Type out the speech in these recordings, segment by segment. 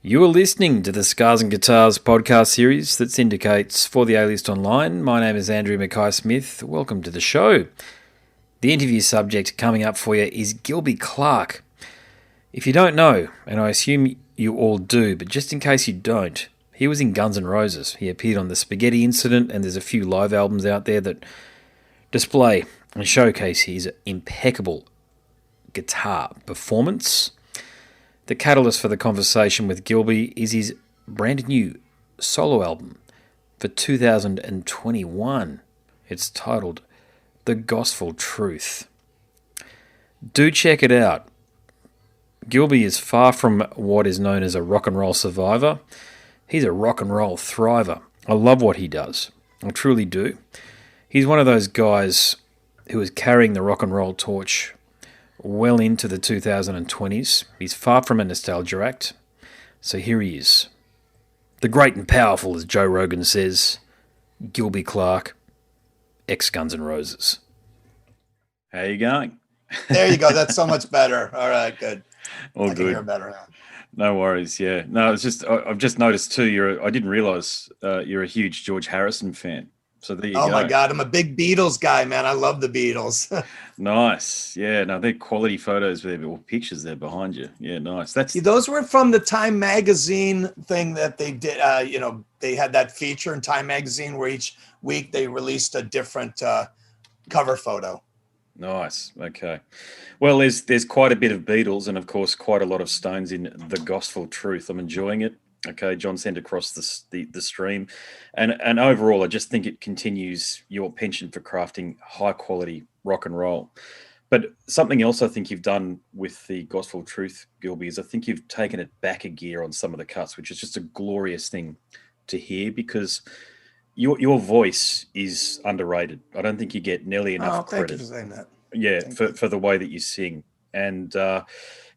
You are listening to the Scars and Guitars podcast series that syndicates for the A-List Online. My name is Andrew Mackay-Smith. Welcome to the show. The interview subject coming up for you is Gilby Clarke. If you don't know, and I assume you all do, but just in case you don't, he was in Guns N' Roses. He appeared on the Spaghetti Incident, and there's a few live albums out there that display and showcase his impeccable guitar performance. The catalyst for the conversation with Gilby is his brand new solo album for 2021. It's titled The Gospel Truth. Do check it out. Gilby is far from what is known as a rock and roll survivor. He's a rock and roll thriver. I love what he does. I truly do. He's one of those guys who is carrying the rock and roll torch well into the 2020s. He's far from a nostalgia act. So here he is. The great and powerful, as Joe Rogan says, Gilby Clarke, ex-Guns N' Roses. How you going? There you go. That's so much better. All right, good. All I good. can hear better now. No worries. Yeah. No, it's just I've just noticed too. I didn't realize you're a huge George Harrison fan. So there you go. Oh my God, I'm a big Beatles guy, man. I love the Beatles. Nice. Yeah. No, they're quality photos there, or pictures there behind you. Yeah. Nice. Those were from the Time magazine thing that they did. They had that feature in Time magazine where each week they released a different cover photo. Nice. Okay. Well, there's quite a bit of Beatles and, of course, quite a lot of Stones in The Gospel Truth. I'm enjoying it. Okay, John sent across the stream. And overall, I just think it continues your penchant for crafting high-quality rock and roll. But something else I think you've done with The Gospel Truth, Gilby, is I think you've taken it back a gear on some of the cuts, which is just a glorious thing to hear because your voice is underrated. I don't think you get nearly enough credit. Thank you for saying that. Yeah, for the way that you sing. And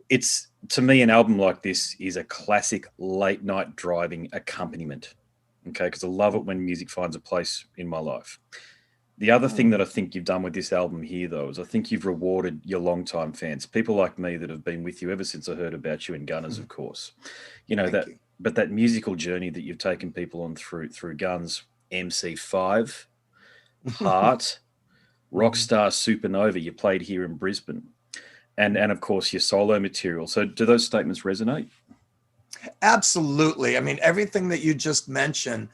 it's, to me, an album like this is a classic late night driving accompaniment. Okay, because I love it when music finds a place in my life. The other thing that I think you've done with this album here, though, is I think you've rewarded your longtime fans, people like me that have been with you ever since I heard about you in Gunners, of course. But that musical journey that you've taken people on through Guns, MC5, Heart, Rockstar Supernova, you played here in Brisbane, and of course your solo material. So do those statements resonate? Absolutely. I mean, everything that you just mentioned,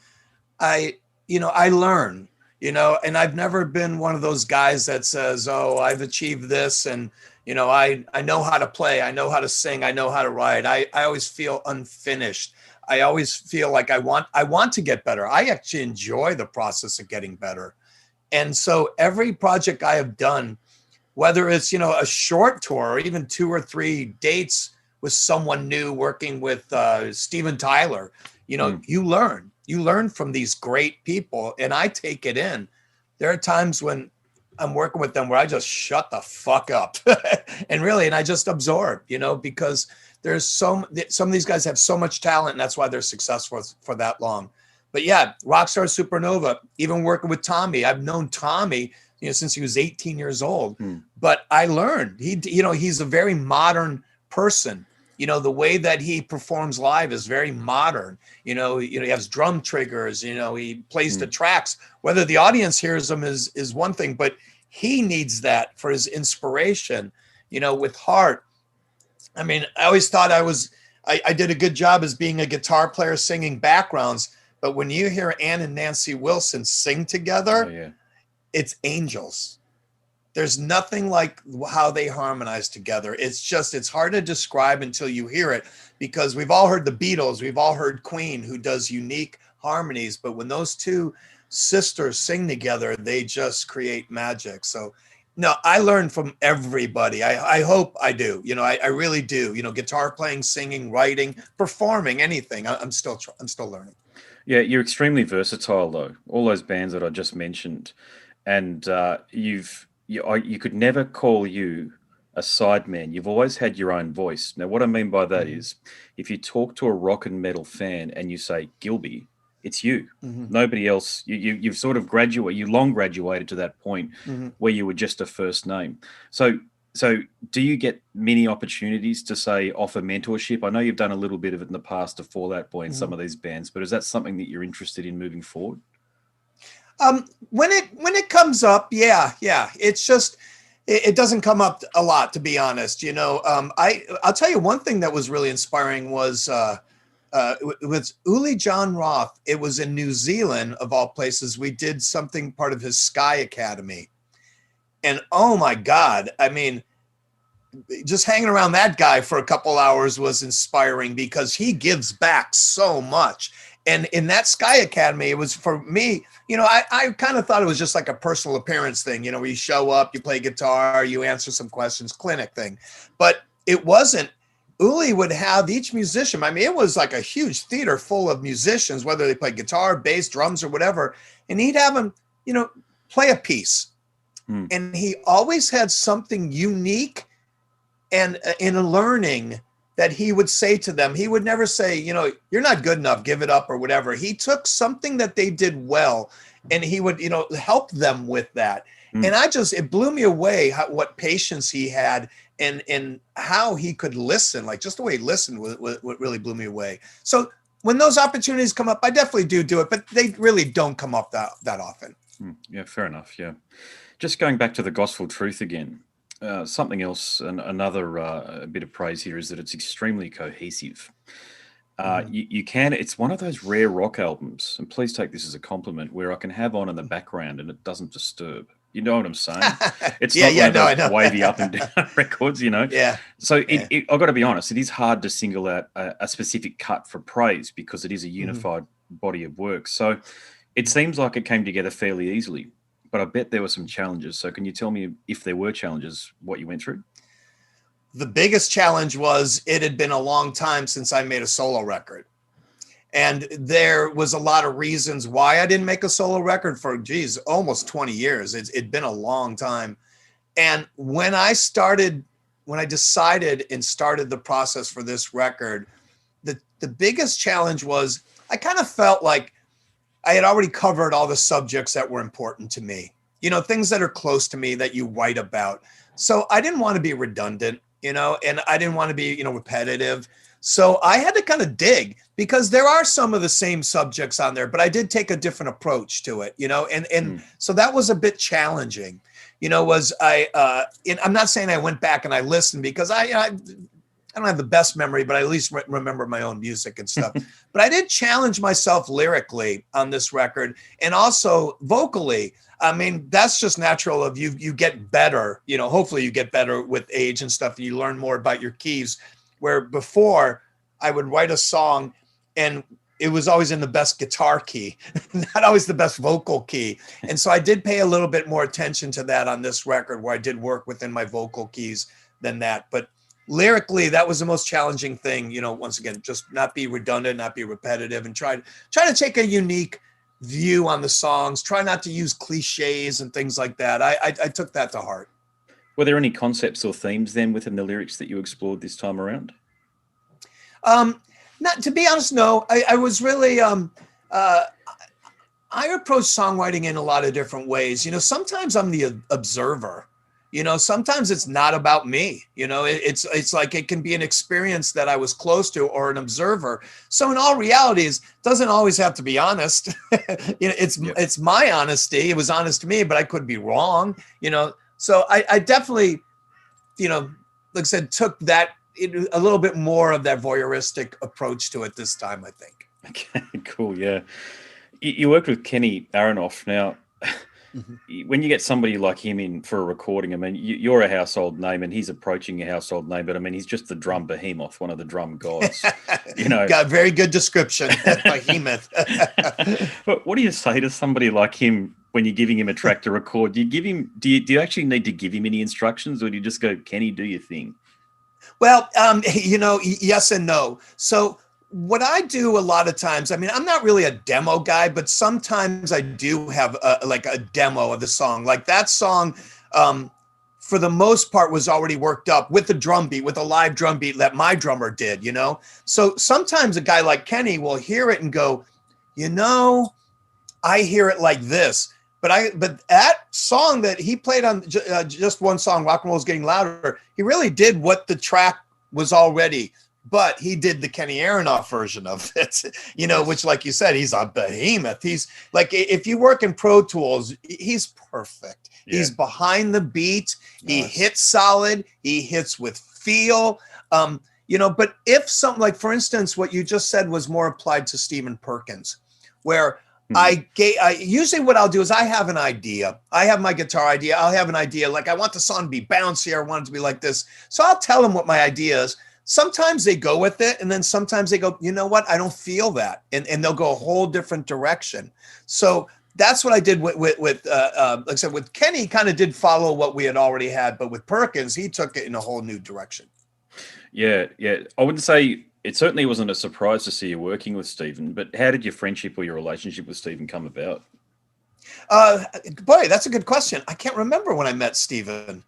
I learn, and I've never been one of those guys that says, oh, I've achieved this. And, I know how to play. I know how to sing. I know how to write. I always feel unfinished. I always feel like I want to get better. I actually enjoy the process of getting better. And so every project I have done, whether it's, a short tour or even 2 or 3 dates with someone new, working with Steven Tyler, you learn from these great people, and I take it in. There are times when I'm working with them where I just shut the fuck up and I just absorb, because there's some of these guys have so much talent, and that's why they're successful for that long. But yeah, Rockstar Supernova, even working with Tommy, I've known Tommy, since he was 18 years old. But I learned he's a very modern person. The way that he performs live is very modern. He has drum triggers. He plays the tracks. Whether the audience hears them is one thing, but he needs that for his inspiration. With Heart, I mean, I always thought I did a good job as being a guitar player singing backgrounds. But when you hear Ann and Nancy Wilson sing together, It's angels. There's nothing like how they harmonize together. It's hard to describe until you hear it, because we've all heard the Beatles, we've all heard Queen, who does unique harmonies. But when those two sisters sing together, they just create magic. So, no, I learn from everybody. I hope I do. I really do. Guitar playing, singing, writing, performing, anything. I'm still learning. Yeah, you're extremely versatile, though. All those bands that I just mentioned, and you could never call you a sideman. You've always had your own voice. Now, what I mean by that is, if you talk to a rock and metal fan and you say Gilby, it's you. Nobody else. You've sort of you long graduated to that point where you were just a first name. So So do you get many opportunities to, say, offer mentorship? I know you've done a little bit of it in the past to Fall Out Boy in some of these bands, but is that something that you're interested in moving forward? When it comes up, yeah. It's just it doesn't come up a lot, to be honest. I'll tell you one thing that was really inspiring was with Uli John Roth. It was in New Zealand, of all places. We did something part of his Sky Academy, and oh my God, I mean, just hanging around that guy for a couple hours was inspiring because he gives back so much. And in that Sky Academy, it was for me, I kind of thought it was just like a personal appearance thing, where you show up, you play guitar, you answer some questions, clinic thing. But it wasn't. Uli would have each musician. I mean, it was like a huge theater full of musicians, whether they play guitar, bass, drums, or whatever. And he'd have them, play a piece. And he always had something unique and in a learning that he would say to them. He would never say, you're not good enough, give it up or whatever. He took something that they did well and he would, help them with that. And it blew me away what patience he had and how he could listen, like just the way he listened what really blew me away. So when those opportunities come up, I definitely do it, but they really don't come up that often. Yeah, fair enough. Yeah. Just going back to the gospel truth again. Something else, and another bit of praise here is that it's extremely cohesive. It's one of those rare rock albums, and please take this as a compliment, where I can have on in the background and it doesn't disturb. You know what I'm saying? It's not one of those wavy up and down records, Yeah. So I've got to be honest, it is hard to single out a specific cut for praise because it is a unified body of work. So it seems like it came together fairly easily. But I bet there were some challenges. So can you tell me, if there were challenges, what you went through? The biggest challenge was it had been a long time since I made a solo record. And there was a lot of reasons why I didn't make a solo record for, almost 20 years. It'd been a long time. And when I decided and started the process for this record, the biggest challenge was I kind of felt like I had already covered all the subjects that were important to me, things that are close to me that you write about. So I didn't want to be redundant, and I didn't want to be, repetitive. So I had to kind of dig because there are some of the same subjects on there, but I did take a different approach to it, so that was a bit challenging, I'm not saying I went back and I listened because I don't have the best memory, but I at least remember my own music and stuff. But I did challenge myself lyrically on this record and also vocally. I mean, that's just natural of you get better, hopefully you get better with age and stuff. And you learn more about your keys, where before I would write a song and it was always in the best guitar key, not always the best vocal key. And so I did pay a little bit more attention to that on this record, where I did work within my vocal keys than that. But lyrically, that was the most challenging thing, once again, just not be redundant, not be repetitive, and try to take a unique view on the songs, try not to use cliches and things like that. I took that to heart. Were there any concepts or themes then within the lyrics that you explored this time around? Not, to be honest, no. I was really, I approach songwriting in a lot of different ways. Sometimes I'm the observer. Sometimes it's not about me, it's like it can be an experience that I was close to or an observer. So in all realities, it doesn't always have to be honest. It's my honesty. It was honest to me, but I could be wrong, So I definitely, like I said, took that a little bit more of that voyeuristic approach to it this time, I think. Okay, cool. Yeah. You worked with Kenny Aronoff. Now, when you get somebody like him in for a recording, I mean, you're a household name and he's approaching a household name, but I mean, he's just the drum behemoth, one of the drum gods. Got a very good description, behemoth. But what do you say to somebody like him when you're giving him a track to record? Do you actually need to give him any instructions, or do you just go, Kenny, do your thing? Well, yes and no. So what I do a lot of times, I mean, I'm not really a demo guy, but sometimes I do have a demo of the song. Like that song, for the most part, was already worked up with the drum beat, with a live drum beat that my drummer did, So sometimes a guy like Kenny will hear it and go, I hear it like this. but that song that he played on just one song, Rock and Roll is Getting Louder, he really did what the track was already, but he did the Kenny Aronoff version of it, which, like you said, he's a behemoth. He's like, if you work in Pro Tools, he's perfect. Yeah. He's behind the beat. He hits solid. He hits with feel. But if something like, for instance, what you just said was more applied to Stephen Perkins, where I usually what I'll do is I have an idea. I have my guitar idea. I'll have an idea. Like, I want the song to be bouncy. I want it to be like this. So I'll tell them what my idea is. Sometimes they go with it. And then sometimes they go, you know what? I don't feel that. And they'll go a whole different direction. So that's what I did with like I said, with Kenny, kind of did follow what we had already had. But with Perkins, he took it in a whole new direction. Yeah. I wouldn't say it certainly wasn't a surprise to see you working with Stephen, but how did your friendship or your relationship with Stephen come about? Boy, that's a good question. I can't remember when I met Stephen.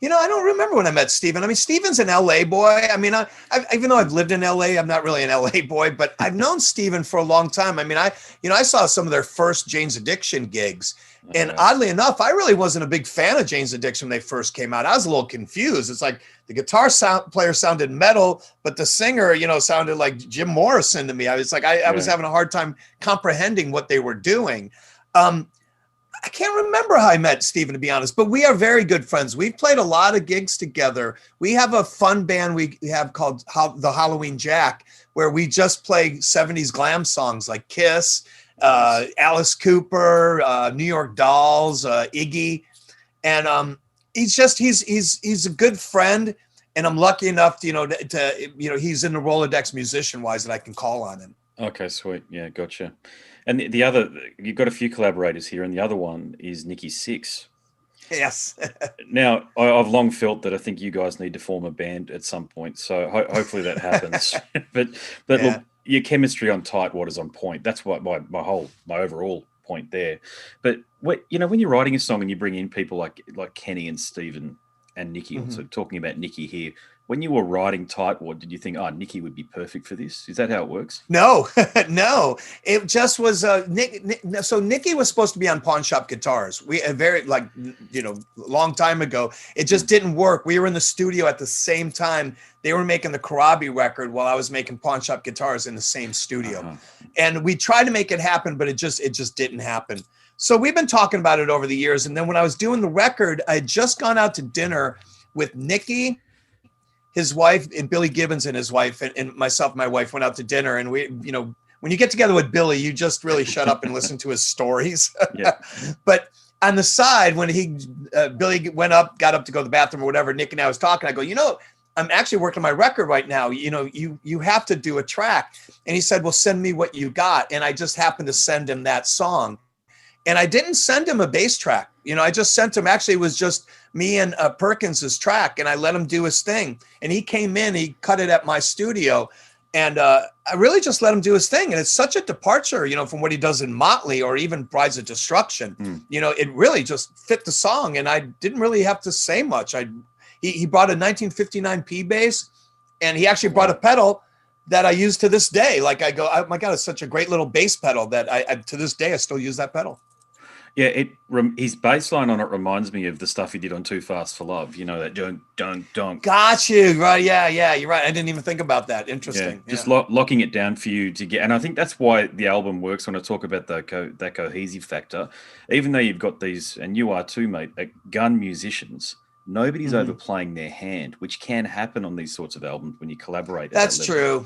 I don't remember when I met Stephen. I mean, Stephen's an LA boy. I mean, even though I've lived in LA, I'm not really an LA boy, but I've known Stephen for a long time. I mean, I saw some of their first Jane's Addiction gigs. And oddly enough, I really wasn't a big fan of Jane's Addiction when they first came out. I was a little confused. It's like the guitar player sounded metal, but the singer, sounded like Jim Morrison to me. I was like, I was having a hard time comprehending what they were doing. I can't remember how I met Stephen, to be honest, but we are very good friends. We've played a lot of gigs together. We have a fun band we have called the Halloween Jack, where we just play 70s glam songs like Kiss, Alice Cooper, New York Dolls, Iggy. And he's a good friend. And I'm lucky enough to he's in the Rolodex musician wise that I can call on him. Okay, sweet. Yeah, gotcha. And the other, you've got a few collaborators here, and the other one is Nikki Sixx. Yes. Now, I've long felt that I think you guys need to form a band at some point, so hopefully that happens. but look, your chemistry on Tightwad is on point. That's what my overall point there. But when you're writing a song and you bring in people like Kenny and Stephen and Nikki, also talking about Nikki here, when you were writing Tightwad, did you think, Nikki would be perfect for this? Is that how it works? No, no. It just was so Nikki was supposed to be on Pawn Shop Guitars. We a very long time ago. It just didn't work. We were in the studio at the same time. They were making the Karabi record while I was making Pawn Shop Guitars in the same studio. And we tried to make it happen, but it just didn't happen. So we've been talking about it over the years. And then when I was doing the record, I had just gone out to dinner with Nikki, his wife, and Billy Gibbons and his wife, and myself and my wife went out to dinner. And we, when you get together with Billy, you just really shut up and listen to his stories. But on the side, when Billy got up to go to the bathroom or whatever, Nick and I was talking, I go, I'm actually working on my record right now. You have to do a track. And he said, well, send me what you got. And I just happened to send him that song. And I didn't send him a bass track. I just sent him, actually, it was just me and Perkins's track, and I let him do his thing. And he came in, he cut it at my studio, and I really just let him do his thing. And it's such a departure, from what he does in Motley or even Brides of Destruction. It really just fit the song, and I didn't really have to say much. He brought a 1959 P bass, and he actually brought a pedal that I use to this day. Like I go, oh my God, it's such a great little bass pedal that I to this day, I still use that pedal. Yeah, his bass line on it reminds me of the stuff he did on Too Fast for Love. That don't. Got you, right? Yeah, you're right. I didn't even think about that. Interesting. Yeah, just locking it down for you to get, and I think that's why the album works. When I talk about that cohesive factor, even though you've got these, and you are too, mate, gun musicians. Nobody's overplaying their hand, which can happen on these sorts of albums when you collaborate. That's true.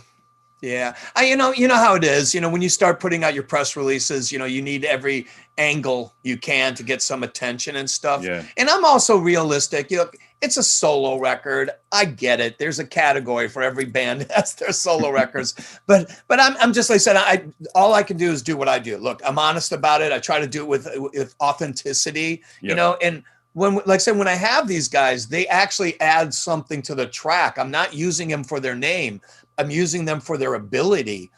Yeah. You know how it is, when you start putting out your press releases, you need every angle you can to get some attention and stuff. Yeah. And I'm also realistic. It's a solo record. I get it. There's a category for every band that's their solo records. But I'm just, like I said, all I can do is do what I do. Look, I'm honest about it. I try to do it with authenticity, and when I have these guys, they actually add something to the track. I'm not using them for their name. I'm using them for their ability.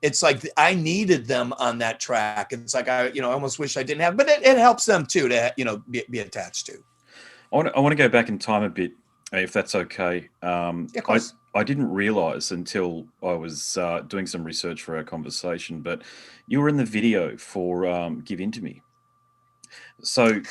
It's like I needed them on that track. It's like I almost wish I didn't have, but it helps them too to be attached to. I want to go back in time a bit, if that's okay. Of course. I didn't realize until I was doing some research for our conversation, but you were in the video for Give In To Me. So,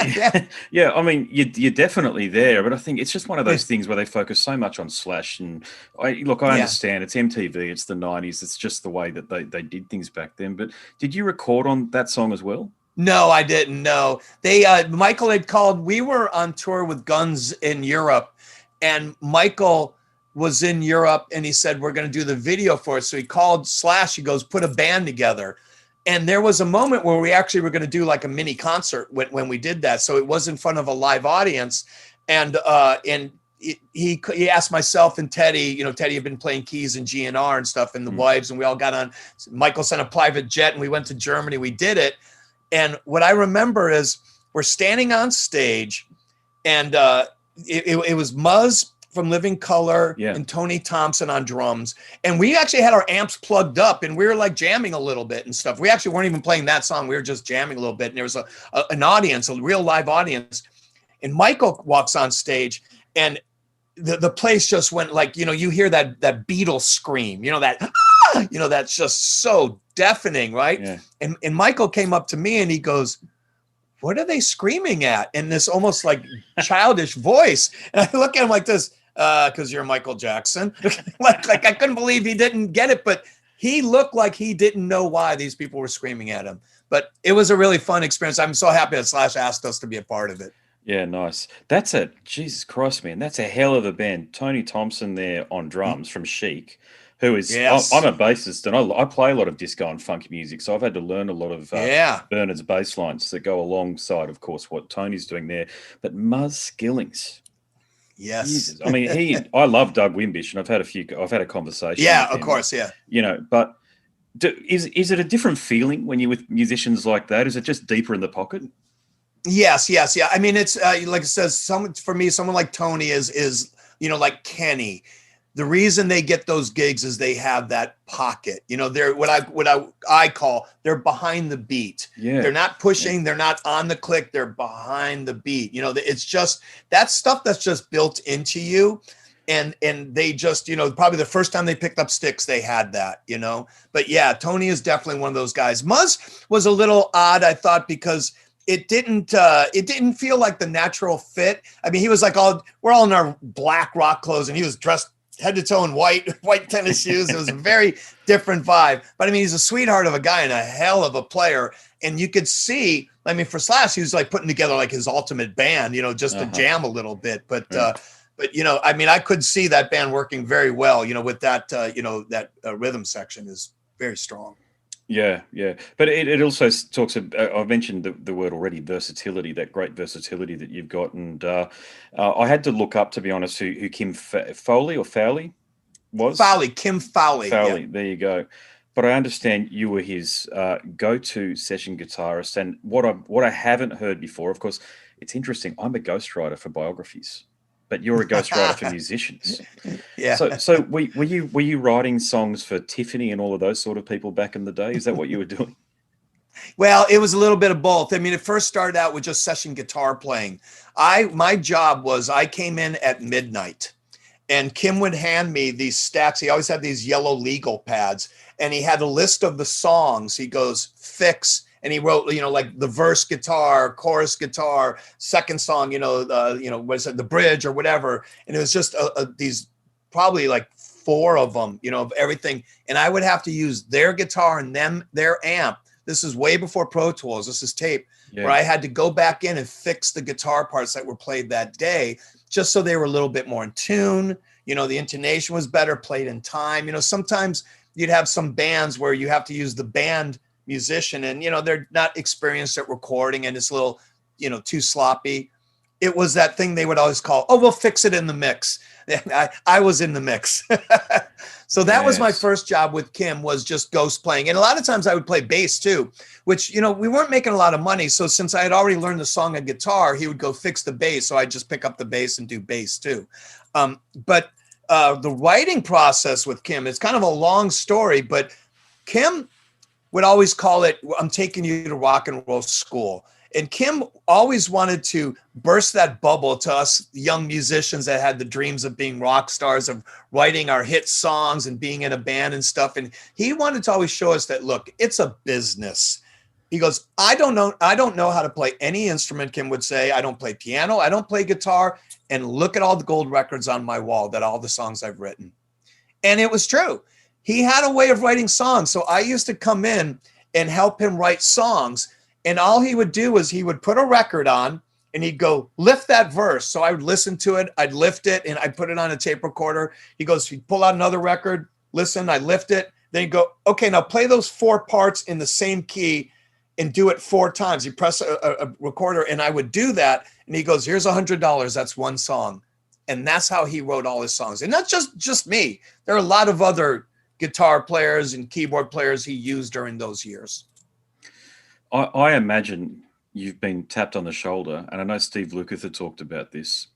Yeah. yeah, I mean, you're definitely there, but I think it's just one of those things where they focus so much on Slash. And I Yeah. understand it's MTV, it's the 90s, it's just the way that they did things back then. But did you record on that song as well? No, I didn't. No, they Michael had called. We were on tour with Guns in Europe, and Michael was in Europe, and he said we're going to do the video for it. So he called Slash. He goes, put a band together. And there was a moment where we actually were going to do like a mini concert when we did that. So it was in front of a live audience, and he asked myself and Teddy. You know, Teddy had been playing keys and GNR and stuff, and the wives, and we all got on. Michael sent a private jet, and we went to Germany. We did it. And what I remember is we're standing on stage, and it was Muzz from Living Color and Tony Thompson on drums. And we actually had our amps plugged up, and we were like jamming a little bit and stuff. We actually weren't even playing that song. We were just jamming a little bit. And there was an audience, a real live audience. And Michael walks on stage, and the place just went like, you know, you hear that Beatles scream, you know, that's just so deafening, right? Yeah. And Michael came up to me and he goes, what are they screaming at? In this almost like childish voice. And I look at him like this, because you're Michael Jackson. like I couldn't believe he didn't get it, but he looked like he didn't know why these people were screaming at him. But it was a really fun experience. I'm so happy that Slash asked us to be a part of it. Yeah, nice. Jesus Christ, man. That's a hell of a band. Tony Thompson there on drums from Chic, who is, yes. I'm a bassist, and I play a lot of disco and funk music, so I've had to learn a lot of Bernard's bass lines that go alongside, of course, what Tony's doing there. But Muzz Skillings. Yes. Jesus. I mean, I love Doug Wimbish, and I've had a conversation. Yeah, with him, of course, yeah. You know, but is it a different feeling when you're with musicians like that? Is it just deeper in the pocket? Yes. Yeah. I mean, it's like it says, for me, someone like Tony is, you know, like Kenny. The reason they get those gigs is they have that pocket. You know, they're what I call, they're behind the beat. Yeah. They're not pushing. Yeah. They're not on the click. They're behind the beat. You know, it's just that stuff that's just built into you. And they just, you know, probably the first time they picked up sticks, they had that, you know. But yeah, Tony is definitely one of those guys. Muzz was a little odd, I thought, because it didn't feel like the natural fit. I mean, he was like we're all in our black rock clothes, and he was dressed head to toe in white tennis shoes. It was a very different vibe. But I mean, he's a sweetheart of a guy and a hell of a player. And you could see, I mean, for Slash, he was like putting together like his ultimate band, you know, just to jam a little bit. But you know, I mean, I could see that band working very well, you know, with that, you know, that rhythm section is very strong. Yeah. But it also talks about, I've mentioned the word already, versatility, that great versatility that you've got. And I had to look up, to be honest, who Kim Fowley was. Kim Fowley. Yeah. There you go. But I understand you were his go-to session guitarist. And what I haven't heard before, of course, it's interesting. I'm a ghostwriter for biographies, but you're a ghostwriter for musicians. Yeah. So were you writing songs for Tiffany and all of those sort of people back in the day? Is that what you were doing? Well, it was a little bit of both. I mean, it first started out with just session guitar playing. My job was I came in at midnight, and Kim would hand me these stacks. He always had these yellow legal pads, and he had a list of the songs. He goes, fix. And he wrote, you know, like the verse guitar, chorus guitar, second song, you know, what is it, the bridge or whatever. And it was just these probably like 4 of them, you know, of everything. And I would have to use their guitar and their amp. This is way before Pro Tools. This is tape, where I had to go back in and fix the guitar parts that were played that day, just so they were a little bit more in tune. You know, the intonation was better, played in time. You know, sometimes you'd have some bands where you have to use the band musician, and you know, they're not experienced at recording, and it's a little, you know, too sloppy. It was that thing they would always call, we'll fix it in the mix. I was in the mix. So that was my first job with Kim, was just ghost playing. And a lot of times I would play bass too, which, you know, we weren't making a lot of money. So since I had already learned the song on guitar, he would go fix the bass. So I'd just pick up the bass and do bass too. But the writing process with Kim is kind of a long story, but Kim would always call it, I'm taking you to rock and roll school. And Kim always wanted to burst that bubble to us young musicians that had the dreams of being rock stars, of writing our hit songs and being in a band and stuff. And he wanted to always show us that, look, it's a business. He goes, I don't know how to play any instrument, Kim would say. I don't play piano. I don't play guitar. And look at all the gold records on my wall, that all the songs I've written. And it was true. He had a way of writing songs. So I used to come in and help him write songs. And all he would do was he would put a record on and he'd go, lift that verse. So I would listen to it. I'd lift it and I'd put it on a tape recorder. He goes, he'd pull out another record, listen, I lift it. Then he'd go, okay, now play those 4 parts in the same key and do it 4 times. You press a recorder, and I would do that. And he goes, here's $100. That's one song. And that's how he wrote all his songs. And not just me. There are a lot of other guitar players and keyboard players he used during those years. I imagine you've been tapped on the shoulder, and I know Steve Lukather had talked about this,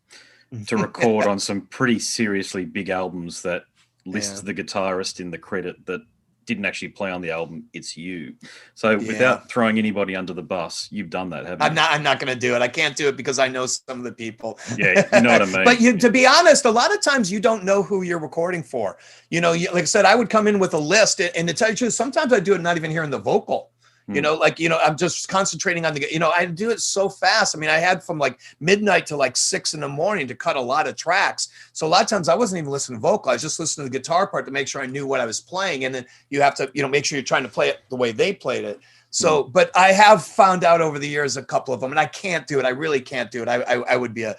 to record on some pretty seriously big albums that lists the guitarist in the credit that didn't actually play on the album. It's you. So without throwing anybody under the bus, you've done that, haven't you? I'm not going to do it. I can't do it because I know some of the people. Yeah, you know what I mean. But to be honest, a lot of times you don't know who you're recording for. You know, like I said, I would come in with a list, and to tell you the truth, sometimes I do it not even hearing the vocal. You know, like, you know, I'm just concentrating on the, you know, I do it so fast. I mean, I had from like midnight to like 6 a.m. to cut a lot of tracks. So a lot of times I wasn't even listening to vocal. I was just listening to the guitar part to make sure I knew what I was playing. And then you have to, you know, make sure you're trying to play it the way they played it. So, but I have found out over the years a couple of them, and I can't do it. I really can't do it. I'd be a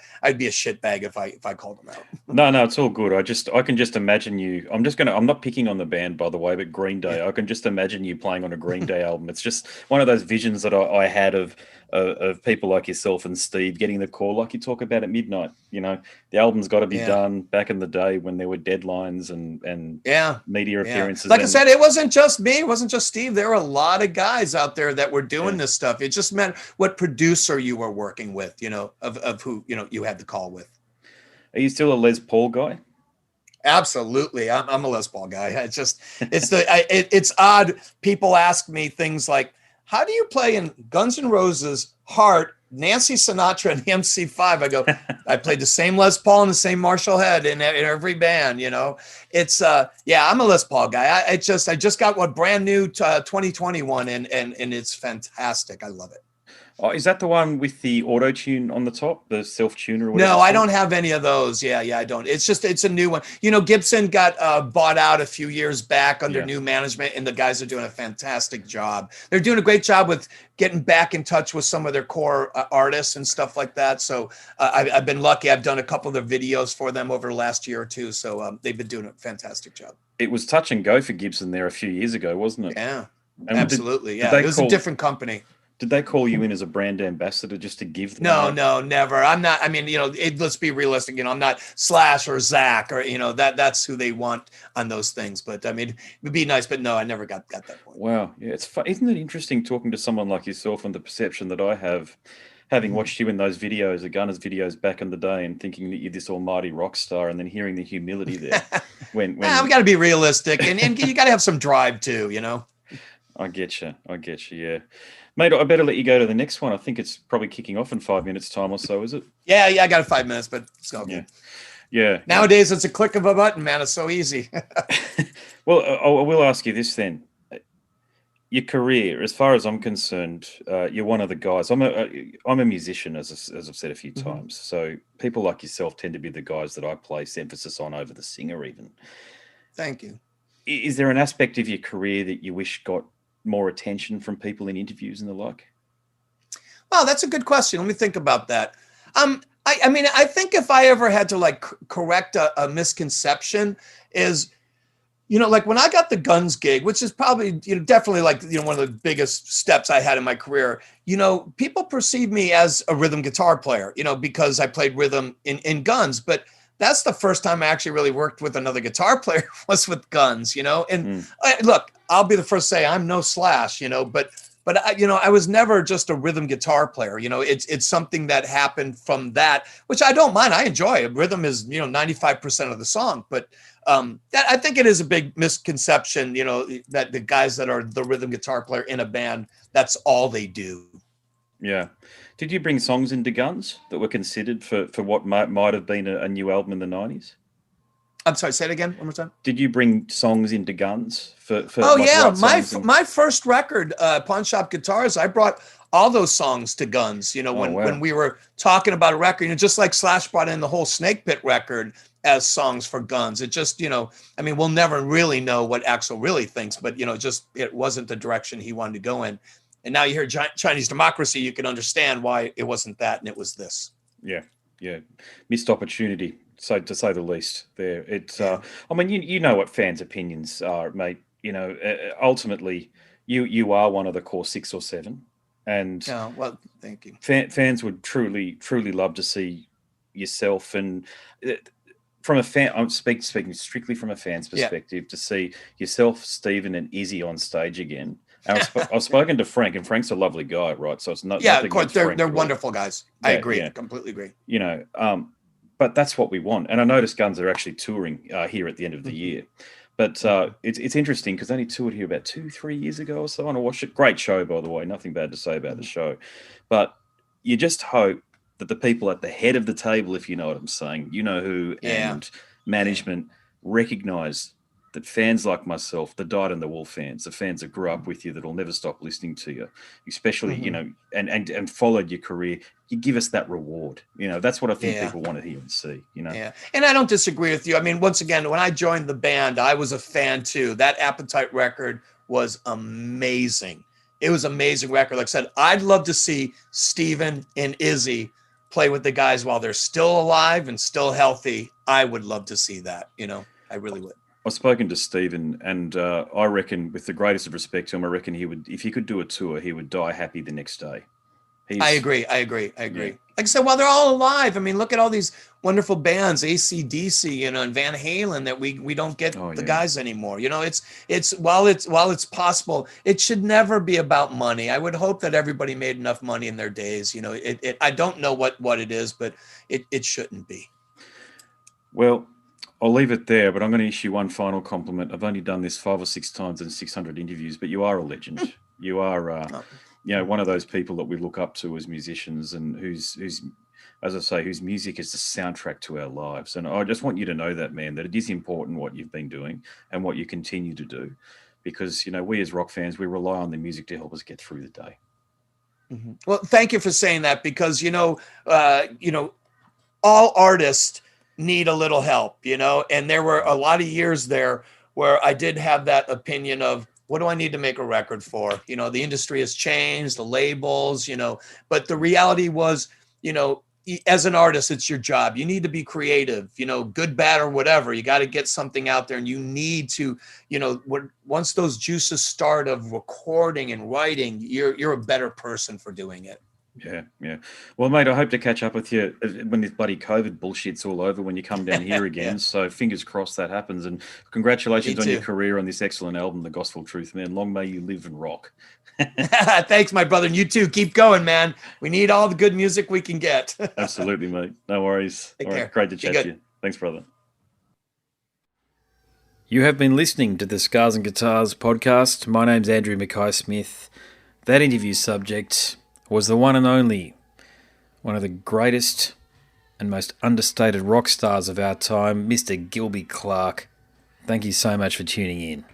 shitbag if I called them out. No, it's all good. I can just imagine you. I'm not picking on the band, by the way, but Green Day. I can just imagine you playing on a Green Day album. It's just one of those visions that I had of people like yourself and Steve getting the call, like you talk about at midnight. You know, the album's got to be done back in the day when there were deadlines and media appearances. Like I said, it wasn't just me. It wasn't just Steve. There were a lot of guys out there that were doing this stuff. It just meant what producer you were working with, you know, of who, you know, you had the call with. Are you still a Les Paul guy? Absolutely. I'm a Les Paul guy. It's odd. People ask me things like, how do you play in Guns N' Roses, Heart, Nancy Sinatra, and the MC5? I go, I played the same Les Paul and the same Marshall Head in every band, you know. It's I'm a Les Paul guy. I just got one brand new 2021 and it's fantastic. I love it. Oh, is that the one with the auto tune on the top, the self tuner? No, I don't have any of those. Yeah, I don't. It's a new one. You know, Gibson got bought out a few years back under new management, and the guys are doing a fantastic job. They're doing a great job with getting back in touch with some of their core artists and stuff like that. So I've been lucky. I've done a couple of their videos for them over the last year or two. So they've been doing a fantastic job. It was touch and go for Gibson there a few years ago, wasn't it? Yeah, and absolutely. It was a different company. Did they call you in as a brand ambassador just to give them? No, never. I'm not. I mean, you know, let's be realistic. You know, I'm not Slash or Zach or, you know, that's who they want on those things. But I mean, it would be nice. But no, I never got that point. Wow. Yeah, it's fun. Isn't it interesting talking to someone like yourself and the perception that I have, having watched you in those videos, the Gunners videos back in the day, and thinking that you're this almighty rock star, and then hearing the humility there. when we got to be realistic, and you got to have some drive too. You know. I get you. Yeah. Mate, I better let you go to the next one. I think it's probably kicking off in 5 minutes time or so, is it? Yeah, I got 5 minutes, but it's all good. Yeah. Nowadays, it's a click of a button, man. It's so easy. Well, I will ask you this then. Your career, as far as I'm concerned, you're one of the guys. I'm a musician, as I've said a few times. So people like yourself tend to be the guys that I place emphasis on over the singer even. Thank you. Is there an aspect of your career that you wish got more attention from people in interviews and the like? Well, that's a good question. Let me think about that. I mean, I think if I ever had to like correct a misconception is, you know, like when I got the Guns gig, which is probably, you know, definitely like, you know, one of the biggest steps I had in my career, you know, people perceive me as a rhythm guitar player, you know, because I played rhythm in Guns, but that's the first time I actually really worked with another guitar player was with Guns, you know. And look, I'll be the first to say I'm no Slash, you know, but I, you know, I was never just a rhythm guitar player. You know, it's something that happened from that, which I don't mind. I enjoy it. Rhythm is, you know, 95% of the song, but I think it is a big misconception, you know, that the guys that are the rhythm guitar player in a band, that's all they do. Yeah. Did you bring songs into Guns that were considered for what might have been a new album in the 90s? I'm sorry, say it again one more time. Did you bring songs into Guns for Oh like yeah, write songs and... my first record, Pawn Shop Guitars, I brought all those songs to Guns. You know, Oh, wow. when we were talking about a record, you know, just like Slash brought in the whole Snake Pit record as songs for Guns. It just, you know, I mean, we'll never really know what Axl really thinks, but you know, just it wasn't the direction he wanted to go in. And now you hear Chinese Democracy, you can understand why it wasn't that and it was this. Yeah, yeah, missed opportunity, so to say the least. There, it's. I mean, you know what fans' opinions are, mate. You know, ultimately, you are one of the core 6 or 7, and well, thank you. Fans would truly love to see yourself, and from a fan, I'm speaking strictly from a fan's perspective, to see yourself, Stephen, and Izzy on stage again. And I've spoken to Frank, and Frank's a lovely guy, right? So it's not. Yeah, of course, they're wonderful guys. I agree, completely agree. You know, but that's what we want. And I noticed Guns are actually touring here at the end of the year. But it's interesting because they only toured here about 2-3 years ago or so, and I watched it. Great show, by the way. Nothing bad to say about the show. But you just hope that the people at the head of the table, if you know what I'm saying, you know who, and management recognise that fans like myself, the dyed-in-the-wool fans, the fans that grew up with you, that'll never stop listening to you, especially, you know, and followed your career, you give us that reward. You know, that's what I think people want to hear and see, you know. Yeah, and I don't disagree with you. I mean, once again, when I joined the band, I was a fan too. That Appetite record was amazing. It was an amazing record. Like I said, I'd love to see Stephen and Izzy play with the guys while they're still alive and still healthy. I would love to see that, you know, I really would. I've spoken to Stephen, and I reckon, with the greatest of respect to him, I reckon he would, if he could do a tour, he would die happy the next day. I agree. Yeah. Like I said, while they're all alive, I mean, look at all these wonderful bands, AC/DC, you know, and Van Halen, that we don't get the guys anymore. You know, it's while it's possible, it should never be about money. I would hope that everybody made enough money in their days. You know, I don't know what it is, but it shouldn't be. Well, I'll leave it there, but I'm going to issue one final compliment. I've only done this 5 or 6 times in 600 interviews, but you are a legend. You are, you know, one of those people that we look up to as musicians, and who's, as I say, whose music is the soundtrack to our lives. And I just want you to know that, man, that it is important what you've been doing and what you continue to do, because, you know, we as rock fans, we rely on the music to help us get through the day. Mm-hmm. Well, thank you for saying that, because, you know, all artists need a little help, you know, and there were a lot of years there where I did have that opinion of, what do I need to make a record for? You know, the industry has changed, the labels, you know, but the reality was, you know, as an artist, it's your job. You need to be creative, you know, good, bad, or whatever. You got to get something out there, and you need to, you know, once those juices start of recording and writing, you're a better person for doing it. Yeah. Well, mate, I hope to catch up with you when this bloody COVID bullshit's all over, when you come down here again. So fingers crossed that happens. And congratulations on your career on this excellent album, The Gospel Truth, man. Long may you live and rock. Thanks, my brother. And you too. Keep going, man. We need all the good music we can get. Absolutely, mate. No worries. Take care. Great to chat to you. Thanks, brother. You have been listening to the Scars and Guitars podcast. My name's Andrew Mackay-Smith. That interview subject was the one and only, one of the greatest and most understated rock stars of our time, Mr. Gilby Clarke. Thank you so much for tuning in.